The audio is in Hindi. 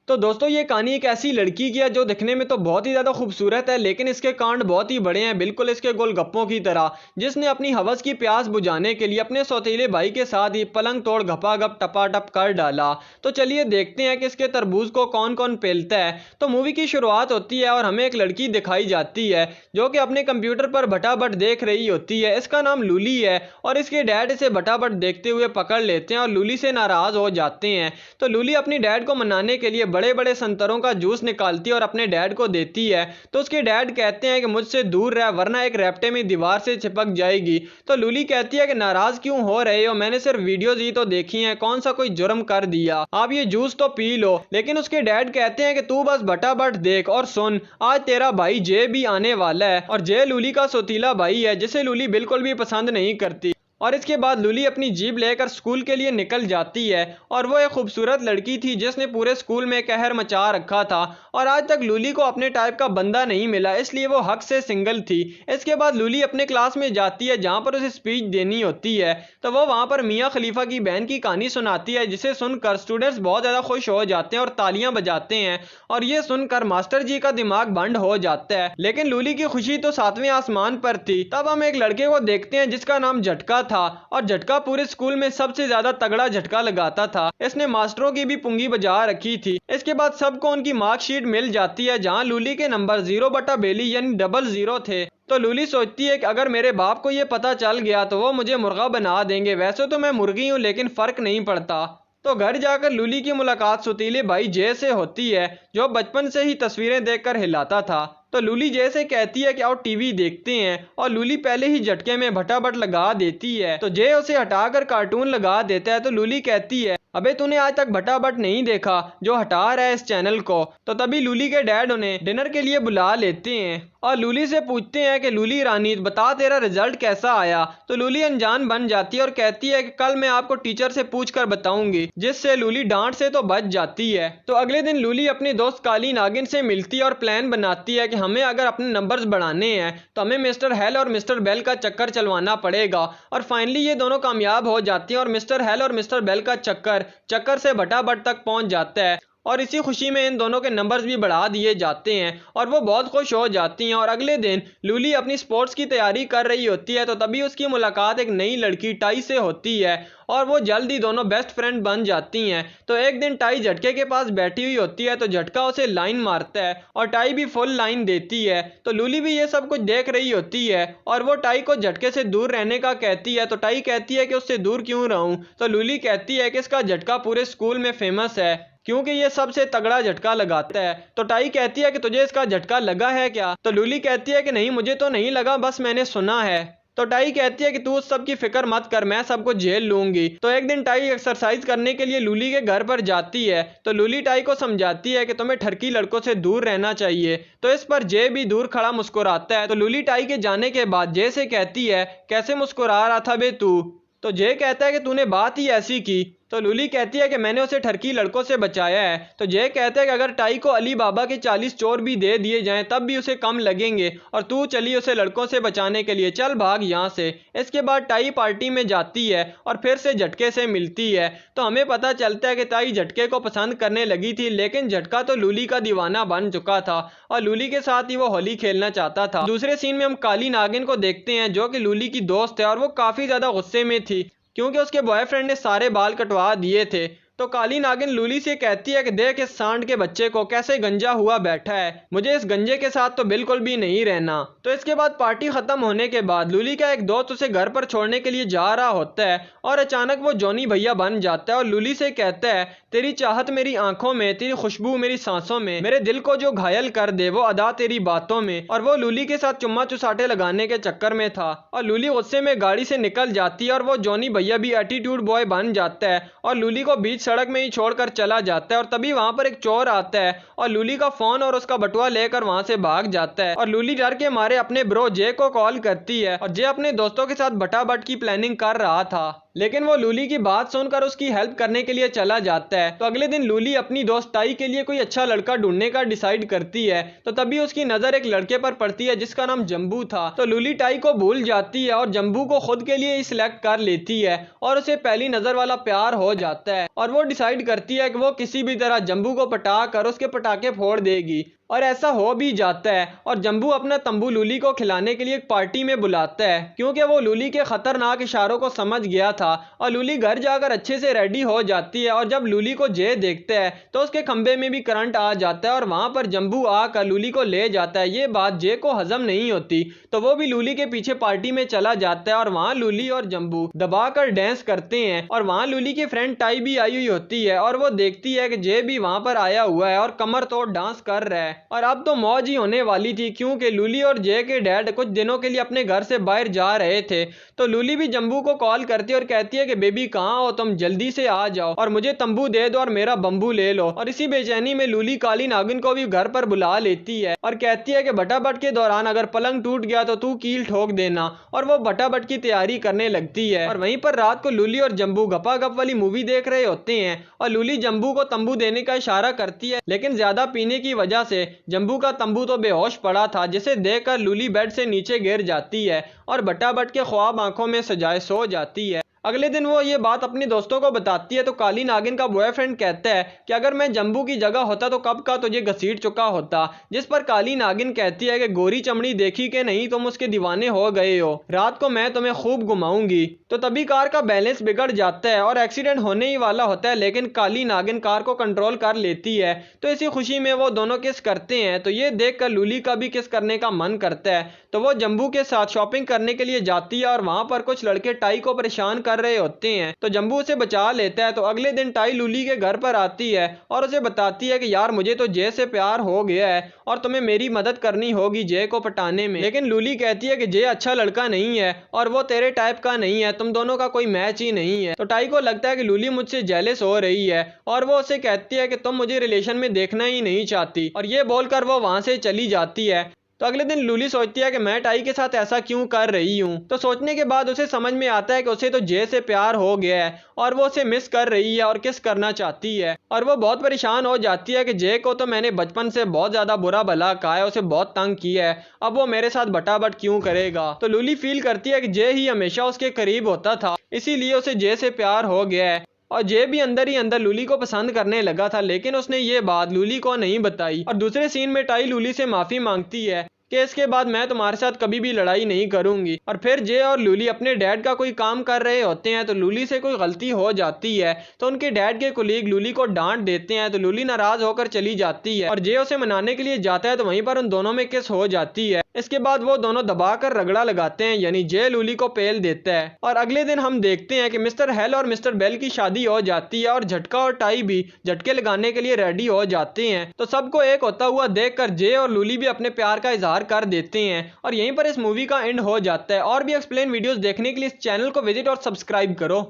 तो दोस्तों ये कहानी एक ऐसी लड़की की है जो दिखने में तो बहुत ही ज़्यादा खूबसूरत है, लेकिन इसके कांड बहुत ही बड़े हैं, बिल्कुल इसके गोलगप्पों की तरह, जिसने अपनी हवस की प्यास बुझाने के लिए अपने सौतेले भाई के साथ ही पलंग तोड़ घपाघप टपाटप कर डाला। तो चलिए देखते हैं कि इसके तरबूज को कौन कौन पेलता है। तो मूवी की शुरुआत होती है और हमें एक लड़की दिखाई जाती है जो कि अपने कंप्यूटर पर भटाभट देख रही होती है। इसका नाम लूली है और इसके डैड इसे भटाभट देखते हुए पकड़ लेते हैं और लूली से नाराज हो जाते हैं। तो लूली अपनी डैड को मनाने के लिए बड़े बड़े संतरों का जूस निकालती है और अपने डैड को देती है। तो उसके डैड कहते हैं कि मुझसे दूर रह वरना एक रैप्टे में दीवार से चिपक जाएगी। तो लूली कहती है कि नाराज क्यों हो रहे हो, मैंने सिर्फ वीडियोज ही तो देखी हैं, कौन सा कोई जुर्म कर दिया, आप ये जूस तो पी लो। लेकिन उसके डैड कहते हैं कि तू बस भटाभट देख और सुन, आज तेरा भाई जय भी आने वाला है। और जय लूली का सौतीला भाई है जिसे लूली बिल्कुल भी पसंद नहीं करती। और इसके बाद लूली अपनी जीप लेकर स्कूल के लिए निकल जाती है और वो एक खूबसूरत लड़की थी जिसने पूरे स्कूल में कहर मचा रखा था और आज तक लूली को अपने टाइप का बंदा नहीं मिला, इसलिए वो हक से सिंगल थी। इसके बाद लूली अपने क्लास में जाती है जहाँ पर उसे स्पीच देनी होती है। तो वो वहाँ पर मियाँ खलीफा की बहन की कहानी सुनाती है जिसे सुनकर स्टूडेंट्स बहुत ज़्यादा खुश हो जाते हैं और तालियां बजाते हैं और ये सुनकर मास्टर जी का दिमाग बंद हो जाता है। लेकिन लूली की खुशी तो 7वें आसमान पर थी। तब हम एक लड़के को देखते हैं जिसका नाम झटका था और झटका पूरे स्कूल में सबसे ज्यादा तगड़ा झटका लगाता था। इसने मास्टरों की भी पुंगी बजा रखी थी। इसके बाद सबको उनकी मार्कशीट मिल जाती है जहां लूली के नंबर 0/बेली यानी 00 थे। तो लूली सोचती है कि अगर मेरे बाप को ये पता चल गया तो वो मुझे मुर्गा बना देंगे, वैसे तो मैं मुर्गी हूँ लेकिन फर्क नहीं पड़ता। तो घर जाकर लूली की मुलाकात सौतीले भाई जय से होती है जो बचपन से ही तस्वीरें देखकर हिलाता था। तो लूली जय से कहती है कि आओ टीवी देखते हैं और लूली पहले ही झटके में भटाभट लगा देती है। तो जय उसे हटाकर कार्टून लगा देता है। तो लूली कहती है अबे तूने आज तक भटाभट नहीं देखा जो हटा रहा है इस चैनल को। तो तभी लूली के डैड उन्हें डिनर के लिए बुला लेते हैं और लूली से पूछते हैं कि लूली रानी बता तेरा रिजल्ट कैसा आया। तो लूली अनजान बन जाती है और कहती है कि कल मैं आपको टीचर से पूछ कर बताऊंगी, जिससे लूली डांट से तो बच जाती है। तो अगले दिन लूली अपनी दोस्त काली नागिन से मिलती है और प्लान बनाती है कि हमें अगर अपने नंबर्स बढ़ाने हैं तो हमें मिस्टर हेल और मिस्टर बेल का चक्कर चलवाना पड़ेगा। और फाइनली ये दोनों कामयाब हो जाती हैं और मिस्टर हेल और मिस्टर बेल का चक्कर से भटाभट तक पहुंच जाता है और इसी खुशी में इन दोनों के नंबर्स भी बढ़ा दिए जाते हैं और वो बहुत खुश हो जाती हैं। और अगले दिन लूली अपनी स्पोर्ट्स की तैयारी कर रही होती है। तो तभी उसकी मुलाकात एक नई लड़की टाई से होती है और वो जल्दी दोनों बेस्ट फ्रेंड बन जाती हैं। तो एक दिन टाई झटके के पास बैठी हुई होती है तो झटका उसे लाइन मारता है और टाई भी फुल लाइन देती है। तो लूली भी ये सब कुछ देख रही होती है और वो टाई को झटके से दूर रहने का कहती है। तो टाई कहती है कि उससे दूर क्यों रहूं। तो लूली कहती है कि इसका झटका पूरे स्कूल में फेमस है क्योंकि ये सबसे तगड़ा झटका लगाता है। तो टाई कहती है कि तुझे इसका झटका लगा है क्या। तो लूली कहती है कि नहीं मुझे तो नहीं लगा, बस मैंने सुना है। तो टाई कहती है कि तू उस सब की फिक्र मत कर, मैं सबको झेल लूंगी। तो एक दिन टाई एक्सरसाइज करने के लिए लूली के घर पर जाती है। तो लूली टाई को समझाती है कि तुम्हें ठरकी लड़कों से दूर रहना चाहिए। तो इस पर जय भी दूर खड़ा मुस्कुराता है। तो लूली टाई के जाने के बाद जय से कहती है कैसे मुस्कुरा रहा था बे तू। तो जय कहता है कि तूने बात ही ऐसी की। तो लूली कहती है कि मैंने उसे ठरकी लड़कों से बचाया है। तो जय कहता है कि अगर टाई को अली बाबा के 40 चोर भी दे दिए जाएं तब भी उसे कम लगेंगे और तू चली उसे लड़कों से बचाने के लिए, चल भाग यहाँ से। इसके बाद टाई पार्टी में जाती है और फिर से झटके से मिलती है। तो हमें पता चलता है कि टाई झटके को पसंद करने लगी थी, लेकिन झटका तो लूली का दीवाना बन चुका था और लूली के साथ ही वो होली खेलना चाहता था। दूसरे सीन में हम काली नागिन को देखते हैं जो कि लूली की दोस्त है और वो काफी ज्यादा गुस्से में थी क्योंकि उसके बॉयफ्रेंड ने सारे बाल कटवा दिए थे। तो काली नागिन लूली से कहती है कि देख इस सांड के बच्चे को कैसे गंजा हुआ बैठा है, मुझे इस गंजे के साथ तो बिल्कुल भी नहीं रहना। तो इसके बाद पार्टी खत्म होने के बाद लूली का एक दोस्त उसे घर पर छोड़ने के लिए जा रहा होता है और अचानक वो जॉनी भैया बन जाता है और लूली से कहता है तेरी चाहत मेरी आंखों में, तेरी खुशबू मेरी सांसों में, मेरे दिल को जो घायल कर दे वो अदा तेरी बातों में। और वो लूली के साथ चुम्मा चुसाटे लगाने के चक्कर में था और लूली गुस्से में गाड़ी से निकल जाती है और वो जॉनी भैया भी एटीट्यूड बॉय बन जाता है और लूली को बीच सड़क में ही छोड़कर चला जाता है। और तभी वहां पर एक चोर आता है और लूली का फोन और उसका बटुआ लेकर वहां से भाग जाता है और लूली डर के मारे अपने ब्रो जे को कॉल करती है और जे अपने दोस्तों के साथ बटाबट की प्लानिंग कर रहा था। लेकिन वो लूली की बात सुनकर उसकी हेल्प करने के लिए चला जाता है। तो अगले दिन लूली अपनी दोस्त टाई के लिए कोई अच्छा लड़का ढूंढने का डिसाइड करती है। तो तभी उसकी नजर एक लड़के पर पड़ती है जिसका नाम जंबू था। तो लूली टाई को भूल जाती है और जंबू को खुद के लिए ही सिलेक्ट कर लेती है और उसे पहली नजर वाला प्यार हो जाता है और वो डिसाइड करती है कि वो किसी भी तरह जंबू को पटा कर उसके पटाखे फोड़ देगी। और ऐसा हो भी जाता है और जंबू अपना तंबू लूली को खिलाने के लिए एक पार्टी में बुलाता है क्योंकि वो लूली के खतरनाक इशारों को समझ गया था। और लूली घर जाकर अच्छे से रेडी हो जाती है और जब लूली को जे देखता है तो उसके खंबे में भी करंट आ जाता है और वहां पर जंबू आकर लूली को ले जाता है। ये बात जे को हजम नहीं होती तो वो भी लूली के पीछे पार्टी में चला जाता है और वहां लूली और जंबू दबाकर डांस करते हैं। और वहां लूली की फ्रेंड टाई भी आई हुई होती है और वो देखती है कि जे भी वहां पर आया हुआ है और कमर तोड़ डांस कर रहा है। और अब तो मौज ही होने वाली थी क्योंकि लूली और जे के डैड कुछ दिनों के लिए अपने घर से बाहर जा रहे थे। तो लूली भी जंबू को कॉल करती है और कहती है कि बेबी कहाँ हो तुम, जल्दी से आ जाओ और मुझे तंबू दे दो और मेरा बम्बू ले लो। और इसी बेचैनी में लूली काली नागिन को भी घर पर बुला लेती है और कहती है कि बटाबट के दौरान अगर पलंग टूट गया तो तू कील ठोक देना। और वो बटाबट की तैयारी करने लगती है। और वहीं पर रात को लूली और जंबू गपागप वाली मूवी देख रहे होते हैं और लूली जंबू को तंबू देने का इशारा करती है लेकिन ज्यादा पीने की वजह से जंबू का तंबू तो बेहोश पड़ा था जिसे देखकर लूली बेड से नीचे गिर जाती है और बटाबट के ख्वाब आंखों में सजाए सो जाती है। अगले दिन वो ये बात अपने दोस्तों को बताती है तो काली नागिन का बॉयफ्रेंड कहता है कि अगर मैं जंबू की जगह होता तो कब का तुझे घसीट चुका होता। जिस पर काली नागिन कहती है कि गोरी चमड़ी देखी के नहीं, तुम उसके दीवाने हो गए हो, रात को मैं तुम्हें खूब घुमाऊंगी। तो तभी कार का बैलेंस बिगड़ जाता है और एक्सीडेंट होने ही वाला होता है लेकिन काली नागिन कार को कंट्रोल कर लेती है। तो इसी खुशी में वो दोनों किस करते हैं। तो ये देखकर लूली का भी किस करने का मन करता है तो वो जंबू के साथ शॉपिंग करने के लिए जाती है और वहां पर कुछ लड़के टाई को परेशान कर रहे होते हैं तो जंबू उसे बचा लेता है। तो अगले दिन टाई लूली के घर पर आती है और उसे बताती है कि यार मुझे तो जे से प्यार हो गया है और तुम्हें मेरी मदद करनी होगी जे को पटाने में। लेकिन लूली कहती है कि जे अच्छा लड़का नहीं है और वो तेरे टाइप का नहीं है, तुम दोनों का कोई मैच ही नहीं है। तो टाई को लगता है कि लूली मुझसे जेलस हो रही है और वो उसे कहती है कि तुम मुझे रिलेशन में देखना ही नहीं चाहती और ये बोलकर वो वहां से चली जाती है। तो अगले दिन लूली सोचती है कि मैं टाई के साथ ऐसा क्यों कर रही हूँ। तो सोचने के बाद उसे समझ में आता है कि उसे तो जे से प्यार हो गया है और वो उसे मिस कर रही है और किस करना चाहती है। और वो बहुत परेशान हो जाती है कि जे को तो मैंने बचपन से बहुत ज्यादा बुरा भला कहा है, उसे बहुत तंग किया है, अब वो मेरे साथ बटाबट क्यों करेगा। तो लूली फील करती है कि जे ही हमेशा उसके करीब होता था इसीलिए उसे जे से प्यार हो गया है। और जे भी अंदर ही अंदर लूली को पसंद करने लगा था लेकिन उसने ये बात लूली को नहीं बताई। और दूसरे सीन में टाई लूली से माफी मांगती है कि इसके बाद मैं तुम्हारे साथ कभी भी लड़ाई नहीं करूंगी। और फिर जे और लूली अपने डैड का कोई काम कर रहे होते हैं तो लूली से कोई गलती हो जाती है तो उनके डैड के कुलीग लूली को डांट देते हैं तो लूली नाराज होकर चली जाती है और जे उसे मनाने के लिए जाता है तो वहीं पर उन दोनों में किस हो जाती है। इसके बाद वो दोनों दबाकर रगड़ा लगाते हैं यानी जे लूली को पेल देता है। और अगले दिन हम देखते हैं कि मिस्टर हेल और मिस्टर बेल की शादी हो जाती है और झटका और टाई भी झटके लगाने के लिए रेडी हो जाते हैं। तो सबको एक होता हुआ देखकर जे और लूली भी अपने प्यार का इजहार कर देते हैं और यहीं पर इस मूवी का एंड हो जाता है। और भी एक्सप्लेन वीडियोस देखने के लिए इस चैनल को विजिट और सब्सक्राइब करो।